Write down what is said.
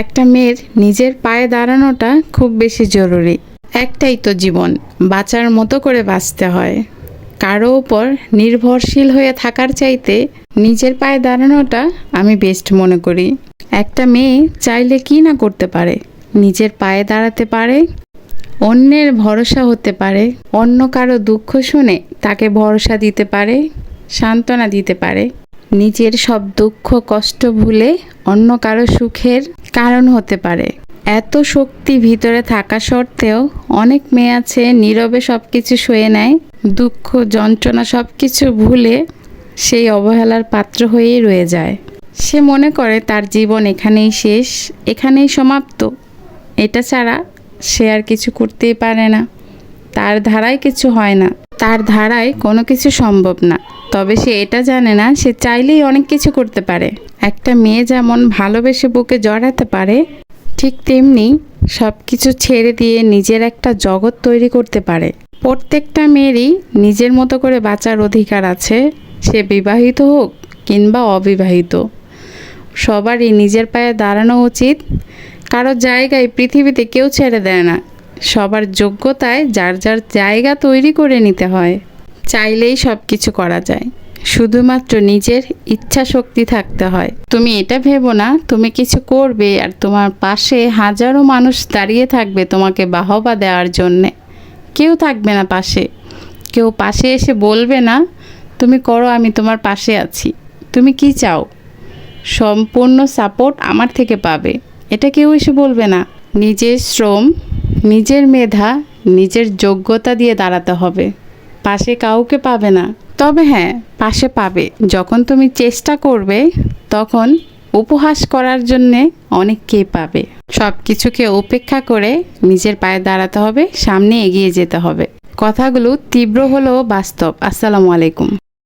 একটা মেয়ের নিজের পায়ে দাঁড়ানোটা খুব বেশি জরুরি। একটাই তো জীবন, বাঁচার মতো করে বাঁচতে হয়। কারো উপর নির্ভরশীল হয়ে থাকার চাইতে নিজের পায়ে দাঁড়ানোটা আমি বেস্ট মনে করি। একটা মেয়ে চাইলে কি না করতে পারে, নিজের পায়ে দাঁড়াতে পারে, অন্যের ভরসা হতে পারে, অন্য কারো দুঃখ শুনে তাকে ভরসা দিতে পারে, সান্ত্বনা দিতে পারে, নিজের সব দুঃখ কষ্ট ভুলে অন্য কারো সুখের কারণ হতে পারে। এত শক্তি ভিতরে থাকা সত্ত্বেও অনেক মেয়ে আছে নীরবে সব কিছু সয়ে নেয়, দুঃখ যন্ত্রণা সব কিছু ভুলে সেই অবহেলার পাত্র হয়েই রয়ে যায়। সে মনে করে তার জীবন এখানেই শেষ, এখানেই সমাপ্ত, এটা ছাড়া সে আর কিছু করতেই পারে না, তার ধারায় কিছু হয় না, তার ধারায় কোনো কিছু সম্ভব না। তবে সে এটা জানে না সে চাইলেই অনেক কিছু করতে পারে। একটা মেয়ে যেমন ভালোবেসে বুকে জড়াতে পারে, ঠিক তেমনি সব কিছু ছেড়ে দিয়ে নিজের একটা জগৎ তৈরি করতে পারে। প্রত্যেকটা মেয়েরই নিজের মতো করে বাঁচার অধিকার আছে, সে বিবাহিত হোক কিংবা অবিবাহিত। সবারই নিজের পায়ে দাঁড়ানো উচিত। কারো জায়গায় পৃথিবীতে কেউ ছেড়ে দেয় না, সবার যোগ্যতায় যার যার জায়গা তৈরি করে নিতে হয়। চাইলেই সব কিছু করা যায়, শুধুমাত্র নিজের ইচ্ছা শক্তি থাকতে হয়। তুমি এটা ভেবো না তুমি কিছু করবে আর তোমার পাশে হাজারো মানুষ দাঁড়িয়ে থাকবে তোমাকে বাহবা দেওয়ার জন্যে। কেউ থাকবে না পাশে, কেউ পাশে এসে বলবে না তুমি করো, আমি তোমার পাশে আছি। তুমি কি চাও, সম্পূর্ণ সাপোর্ট আমার থেকে পাবে, এটা কেউ এসে বলবে না। নিজের শ্রম, নিজের মেধা, নিজের যোগ্যতা দিয়ে দাঁড়াতে হবে। পাশে কাউকে পাবে না, তবে হ্যাঁ পাশে পাবে যখন তুমি চেষ্টা করবে, তখন উপহাস করার জন্যে অনেককেই পাবে। সব কিছুকে উপেক্ষা করে নিজের পায়ে দাঁড়াতে হবে, সামনে এগিয়ে যেতে হবে। কথাগুলো তীব্র হলেও বাস্তব। আসসালামু আলাইকুম।